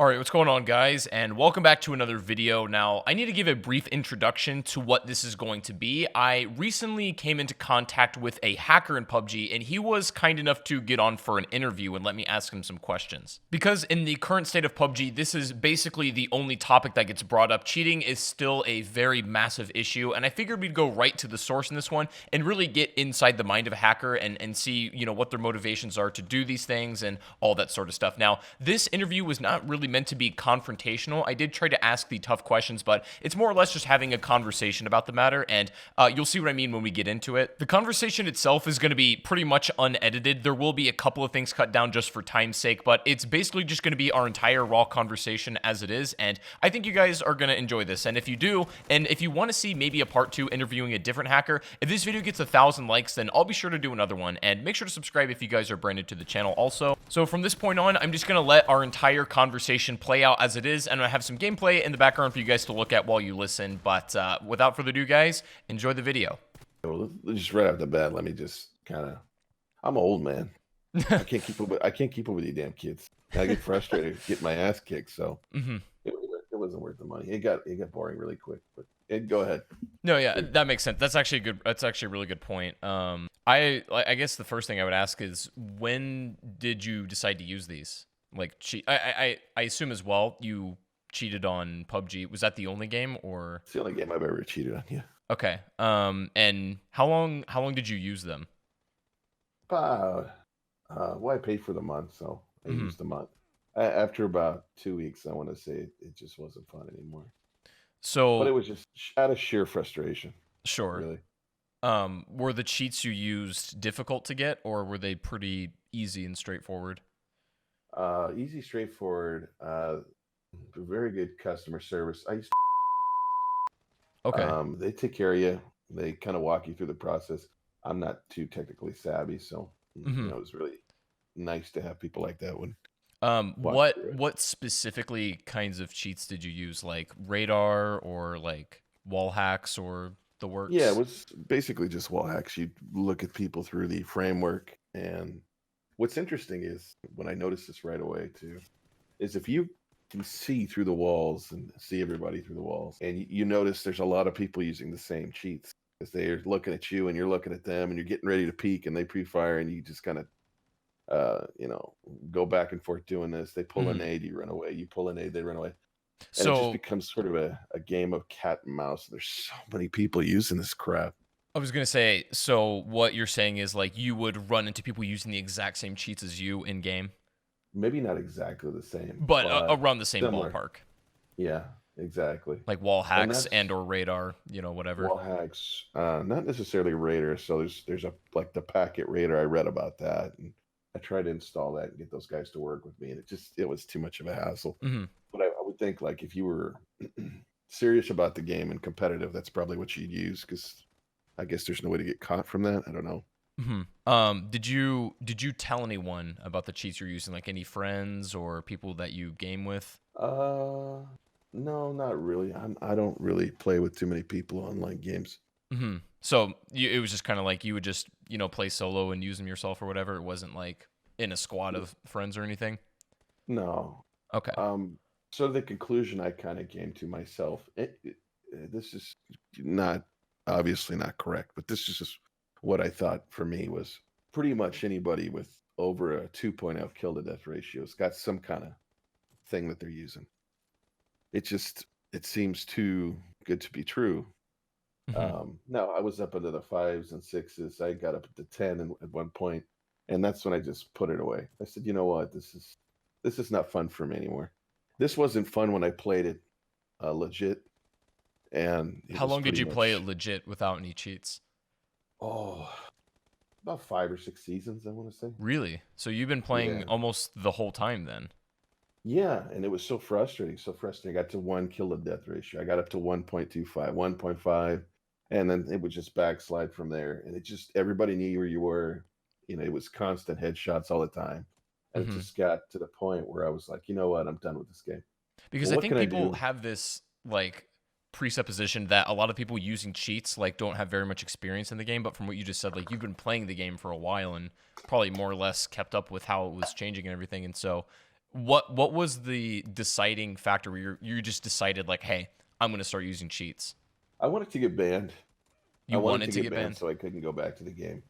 All right, what's going on, guys? And welcome back to another video. Now, I need to give a brief introduction to what this is going to be. I recently came into contact with a hacker in PUBG, and he was kind enough to get on for an interview and let me ask him some questions. Because in the current state of PUBG, this is basically the only topic that gets brought up. Cheating is still a very massive issue, and I figured we'd go right to the source in this one and really get inside the mind of a hacker and see, what their motivations are to do these things and all that sort of stuff. Now, this interview was not really meant to be confrontational. I did try to ask the tough questions, but it's more or less just having a conversation about the matter, and you'll see what I mean when we get into it. The conversation itself is going to be pretty much unedited. There will be a couple of things cut down just for time's sake, but it's basically just going to be our entire raw conversation as it is, and I think you guys are going to enjoy this. And if you do, and if you want to see maybe a part 2 interviewing a different hacker, if this video gets 1,000 likes, then I'll be sure to do another one, and make sure to subscribe if you guys are brand new to the channel also. So from this point on, I'm just going to let our entire conversation play out as it is, and I have some gameplay in the background for you guys to look at while you listen. But without further ado, guys, enjoy the video. Well, just right off the bat, let me just I'm an old man. I can't keep up with you damn kids. I get frustrated, get my ass kicked. So it wasn't worth the money. It got boring really quick. But go ahead. No, yeah, that makes sense. That's actually good. That's actually a really good point. I guess the first thing I would ask is, when did you decide to use these? Like, cheat? I assume as well you cheated on PUBG. Was that the only game, or? It's the only game I've ever cheated on. Yeah. Okay. And how long did you use them? Well, I paid for the month, so I used the month. After about 2 weeks, I want to say it just wasn't fun anymore. So, but it was just out of sheer frustration. Sure. Really. Were the cheats you used difficult to get, or were they pretty easy and straightforward? Easy, straightforward. Very good customer service. I used Okay. They take care of you. They kind of walk you through the process. I'm not too technically savvy, so it was really nice to have people like that one. What specifically kinds of cheats did you use? Like radar, or like wall hacks, or the works? Yeah, it was basically just wall hacks. You look at people through the framework, and what's interesting is, when I noticed this right away too, is if you can see through the walls and see everybody through the walls, and you notice there's a lot of people using the same cheats, because they're looking at you and you're looking at them, and you're getting ready to peek, and they pre-fire, and you just kind of go back and forth doing this. They pull a nade, you run away. You pull a nade, they run away. And it just becomes sort of a game of cat and mouse. There's so many people using this crap. I was going to say, so what you're saying is, like, you would run into people using the exact same cheats as you in game? Maybe not exactly the same, but around the same similar. Ballpark. Yeah, exactly. Like wall hacks and or radar, whatever. Wall hacks, not necessarily radar. So there's the packet radar. I read about that, and I tried to install that and get those guys to work with me, and it was too much of a hassle. But I would think, like, if you were serious about the game and competitive, that's probably what you'd use, because I guess there's no way to get caught from that. I don't know. Did you tell anyone about the cheats you're using, like any friends or people that you game with? No, not really. I don't really play with too many people online games. So it was just kind of like you would just play solo and use them yourself or whatever. It wasn't like in a squad of friends or anything. No. Okay. So the conclusion I kind of came to myself. This is obviously not correct, but this is just what I thought for me was, pretty much anybody with over a 2.0 kill to death ratio has got some kind of thing that they're using. It seems too good to be true. No, I was up into the 5s and 6s. I got up to 10 at one point, and that's when I just put it away. I said, you know what, this is not fun for me anymore. This wasn't fun when I played it legit. And how long did you play it legit without any cheats? Oh, about 5 or 6 seasons, I want to say. Really? So you've been playing almost the whole time then? Yeah, and it was so frustrating. I got to 1 kill to death ratio. I got up to 1.25, 1.5, and then it would just backslide from there. And everybody knew where you were. It was constant headshots all the time. And it just got to the point where I was like, you know what, I'm done with this game. Because I think people have this, like, presupposition that a lot of people using cheats don't have very much experience in the game, but from what you just said, like, you've been playing the game for a while and probably more or less kept up with how it was changing and everything, and so What was the deciding factor where you just decided like, hey, I'm gonna start using cheats? I wanted to get banned. I You wanted wanted to to get get banned banned? so I couldn't go back to the game.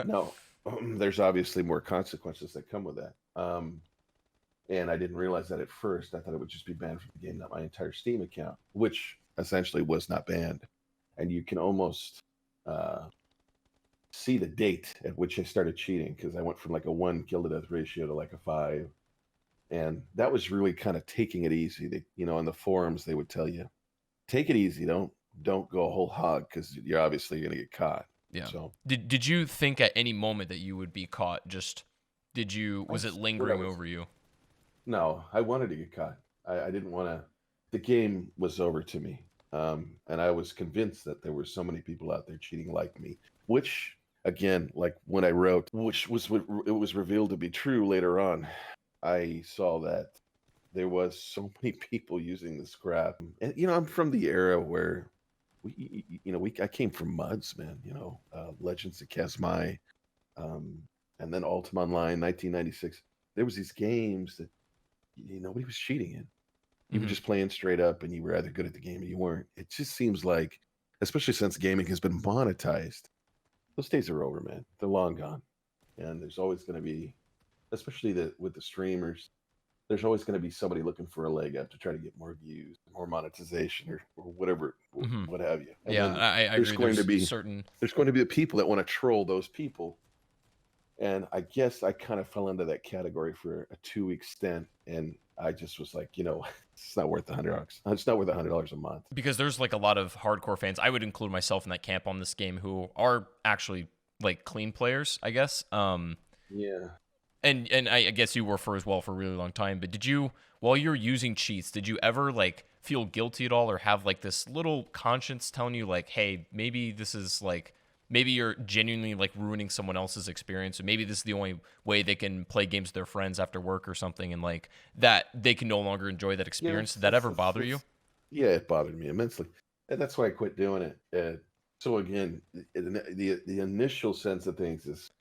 No, there's obviously more consequences that come with that. And I didn't realize that at first. I thought it would just be banned from the game, not my entire Steam account, which essentially was not banned. And you can almost uh, see the date at which I started cheating because I went from like a 1 kill to death ratio to like a 5. And that was really kind of taking it easy. On the forums, they would tell you, take it easy. Don't go a whole hog because you're obviously going to get caught. Yeah. So Did you think at any moment that you would be caught? Just I was it swear I lingering was. over you? No, I wanted to get caught. I didn't want to. The game was over to me. And I was convinced that there were so many people out there cheating like me, which, again, like when I wrote, which was what it was revealed to be true later on, I saw that there was so many people using this crap. And, I'm from the era where I came from MUDs, man, Legends of Kazmai, um, and then Ultima Online, 1996. There was these games that nobody was cheating in. You were Hmm. just playing straight up, and you were either good at the game or you weren't. It just seems like, especially since gaming has been monetized, those days are over, man. They're long gone. And there's always going to be, especially with the streamers, there's always going to be somebody looking for a leg up to try to get more views, more monetization, or whatever, Hmm. what have you. And Yeah, then I there's agree. going to There's be certain. there's going to be the people that want to troll those people. And I guess I kind of fell into that category for a 2 week stint, and I just was like, it's not worth $100. It's not worth $100 a month. Because there's like a lot of hardcore fans. I would include myself in that camp on this game who are actually like clean players, I guess. Yeah. And I guess you were for as well for a really long time. But did you, while you're using cheats, did you ever like feel guilty at all, or have like this little conscience telling you like, hey, maybe this is like, maybe you're genuinely like ruining someone else's experience, and maybe this is the only way they can play games with their friends after work or something, and like that they can no longer enjoy that Yeah, experience? Did that ever bother you? yeah, it bothered me immensely. And that's why I quit doing it. So again, the initial sense of things is,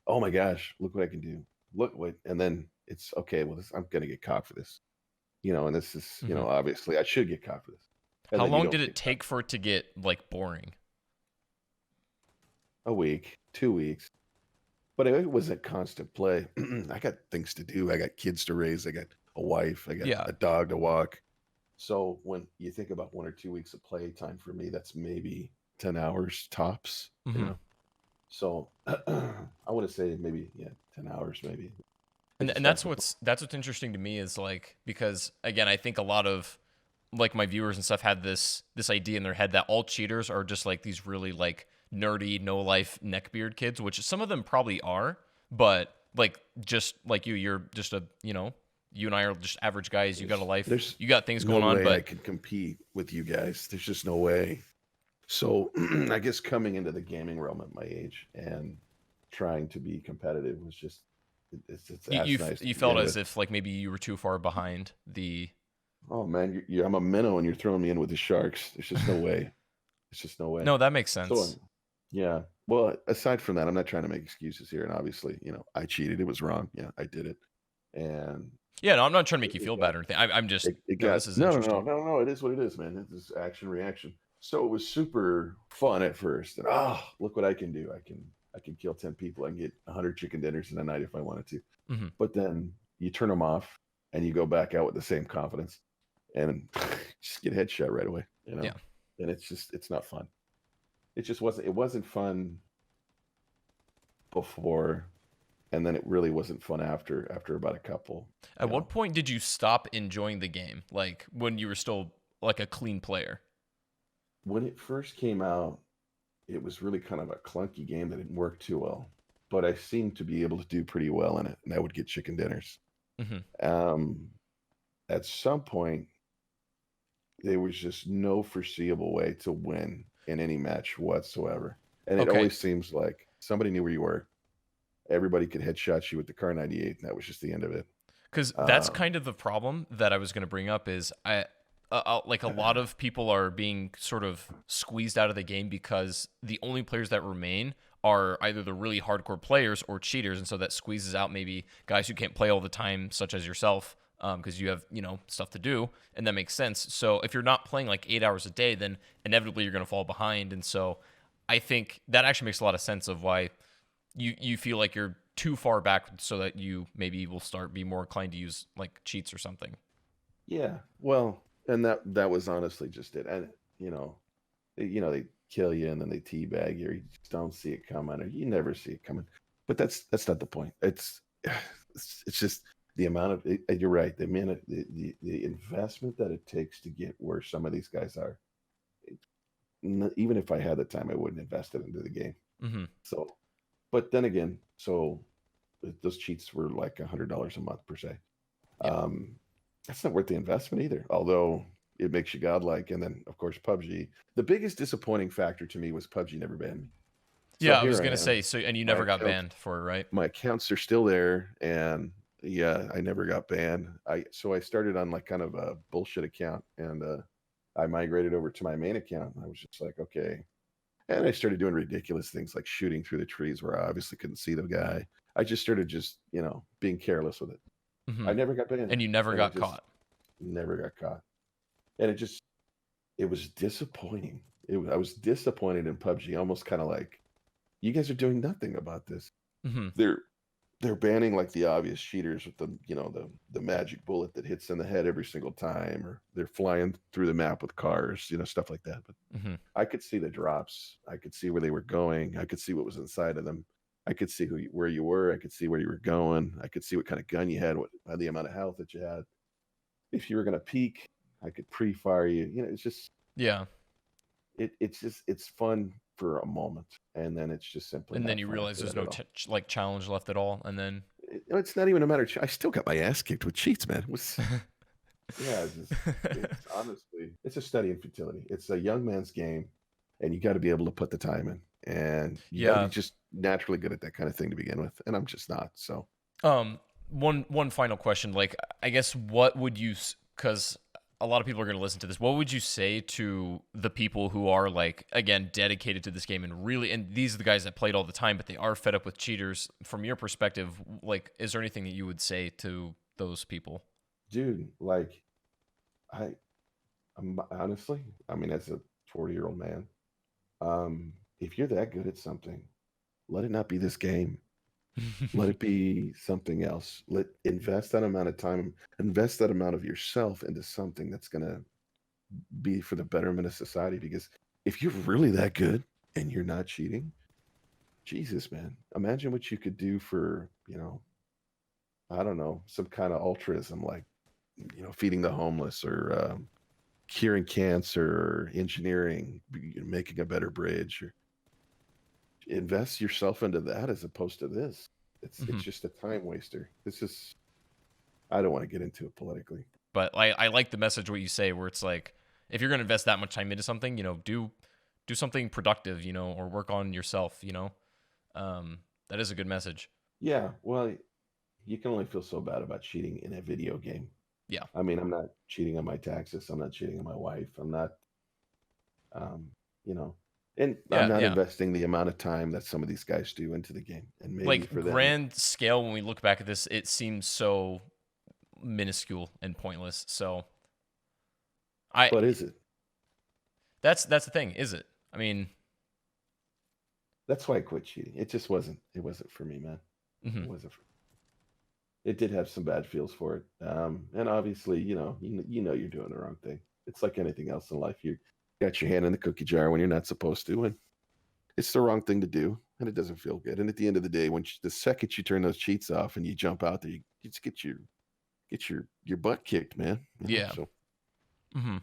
oh my gosh, look what I can do. Look what, and then it's okay. Well, I'm going to get caught for this, and this is, Hmm. obviously I should get caught for this. And How then you long did don't it get caught. take for it to get like boring? A week, 2 weeks, but it wasn't constant play. I got things to do. I got kids to raise. I got a wife. I got Yeah. a dog to walk. So when you think about 1 or 2 weeks of play time for me, that's maybe 10 hours tops, Hmm. So I want to say maybe, yeah, 10 hours maybe. I And just and got that's to the point. what's interesting to me is like, because again, I think a lot of like my viewers and stuff had this idea in their head that all cheaters are just like these really like nerdy, no life neckbeard kids, which some of them probably are, but like just like you're just a, you and I are just average guys. You got a life, There's you got things no going on, way I but can compete with you guys. There's just no way. So I guess coming into the gaming realm at my age and trying to be competitive was just, it's you you, nice to you felt begin as with. if like maybe you were too far behind the. Oh man, I'm a minnow and you're throwing me in with the sharks. There's just no way. There's just no way. No, that makes So sense. yeah. Well, aside from that, I'm not trying to make excuses here. And obviously, I cheated. It was wrong. Yeah, I did it. And Yeah, no, I'm not trying to make it, you it feel got bad or anything. I'm just, it no, got this is no, no, no, interesting. no, no. It is what it is, man. It is action reaction. So it was super fun at first. And look what I can do. I can kill 10 people. I can get 100 chicken dinners in a night if I wanted to. Hmm. But then you turn them off and you go back out with the same confidence and just get headshot right away. Yeah. And it's not fun. It wasn't fun before, and then it really wasn't fun after about a couple. At what point did you stop enjoying the game? Like when you were still like a clean player? When it first came out, it was really kind of a clunky game that didn't work too well, but I seemed to be able to do pretty well in it, and I would get chicken dinners. Hmm. um at some point there was just no foreseeable way to win in any match whatsoever, and it Okay, always seems like somebody knew where you were. Everybody could headshot you with the car 98, and that was just the end of it. because that's um kind of the problem that I was going to bring up is like a lot of people are being sort of squeezed out of the game because the only players that remain are either the really hardcore players or cheaters, and so that squeezes out maybe guys who can't play all the time, such as yourself, because you have stuff to do, and that makes sense. So if you're not playing like 8 hours a day, then inevitably you're going to fall behind, and so I think that actually makes a lot of sense of why you feel like you're too far back, so that you maybe will be more inclined to use like cheats or something. Yeah, well, and that was honestly just it. And they kill you and then they teabag you, or you just don't see it coming, or you never see it coming. But that's not the point. It's just the amount of you're right. The minute the investment that it takes to get where some of these guys are. Even if I had the time, I wouldn't invest it into the game. Mm-hmm. So, but then again, so those cheats were like $100 a month per se. Yeah. That's not worth the investment either. Although it makes you godlike, and then of course PUBG. The biggest disappointing factor to me was PUBG never banned me. So Yeah, I was here I gonna am. say. So, and you My never got account, banned for it, right? my accounts are still there, and yeah, I never got banned. I started on like kind of a bullshit account, and I migrated over to my main account. I was just like, okay, and I started doing ridiculous things like shooting through the trees where I obviously couldn't see the guy. I just started being careless with it. Mm-hmm. I never got banned, And you never and I got just caught. never got caught. And it was disappointing. I was disappointed in PUBG, almost kind of like, you guys are doing nothing about this. Mm-hmm. They're they're banning like the obvious cheaters with the magic bullet that hits in the head every single time, or they're flying through the map with cars, stuff like that. But Mm-hmm. I could see the drops. I could see where they were going. I could see what was inside of them. I could see where you were. I could see where you were going. I could see what kind of gun you had, by the amount of health that you had. If you were going to peek, I could pre-fire you. It's just Yeah. it's fun for a moment, and then it's just simply And then not you fun realize after there's that no at all. like challenge left at all, and then It's not even a matter. I still got my ass kicked with cheats, man. It was Yeah, it's honestly, it's a study in futility. It's a young man's game, and you got to be able to put the time in, and you got to be yeah. just naturally good at that kind of thing to begin with. And I'm just not. So, Um, one final question. Like, I guess what would you? Because a lot of people are going to listen to this. What would you say to the people who are like, again, dedicated to this game and really? And these are the guys that played all the time, but they are fed up with cheaters. From your perspective, like, is there anything that you would say to those people? dude, like, I, honestly, I mean, as a 40-year-old man, if you're that good at something, let it not be this game. Let it be something else. Invest that amount of time, invest that amount of yourself into something that's gonna be for the betterment of society. Because if you're really that good and you're not cheating, Jesus, man, imagine what you could do for, I don't know, some kind of altruism, like, feeding the homeless, or curing cancer, or engineering, making a better bridge, or invest yourself into that as opposed to this. It's Mhm. just a time waster. I don't want to get into it politically. But I like the message what you say, where it's like, if you're going to invest that much time into something, do something productive, or work on yourself. That is a good message. Yeah, well, you can only feel so bad about cheating in a video game. Yeah. I mean, I'm not cheating on my taxes. I'm not cheating on my wife. I'm not, um, you know, and I'm Yeah, not yeah. investing the amount of time that some of these guys do into the game. And maybe Like for them, grand scale, when we look back at this, it seems so minuscule and pointless. So I but is it? that's the thing, is it? I mean, That's why I quit cheating. It just wasn't. It wasn't for me, man. It mhm. wasn't. It did have some bad feels for it. And obviously, you're doing the wrong thing. It's like anything else in life. You got your hand in the cookie jar when you're not supposed to, and it's the wrong thing to do, and it doesn't feel good. And at the end of the day, the second you turn those cheats off and you jump out there, you just get your butt kicked, man. Yeah. So Mhm.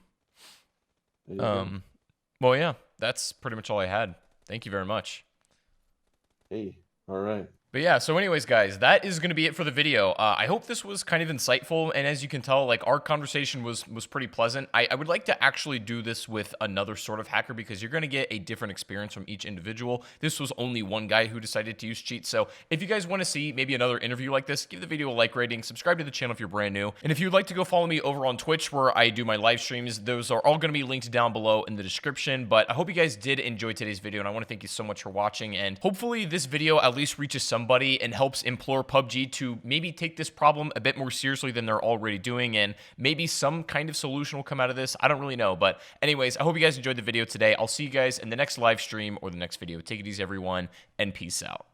there you go. Um yeah, that's pretty much all I had. Thank you very much. Hey, all right. But yeah, so anyways, guys, that is going to be it for the video. I hope this was kind of insightful, and as you can tell, like, our conversation was pretty pleasant. I would like to actually do this with another sort of hacker because you're going to get a different experience from each individual. This was only one guy who decided to use cheats, so if you guys want to see maybe another interview like this, give the video a like rating, subscribe to the channel if you're brand new, and if you'd like to go follow me over on Twitch where I do my live streams, those are all going to be linked down below in the description. But I hope you guys did enjoy today's video, and I want to thank you so much for watching, and hopefully this video at least reaches somebody and helps implore PUBG to maybe take this problem a bit more seriously than they're already doing, and maybe some kind of solution will come out of this. I don't really know, but anyways, I hope you guys enjoyed the video today. I'll see you guys in the next live stream or the next video. Take it easy, everyone, and peace out.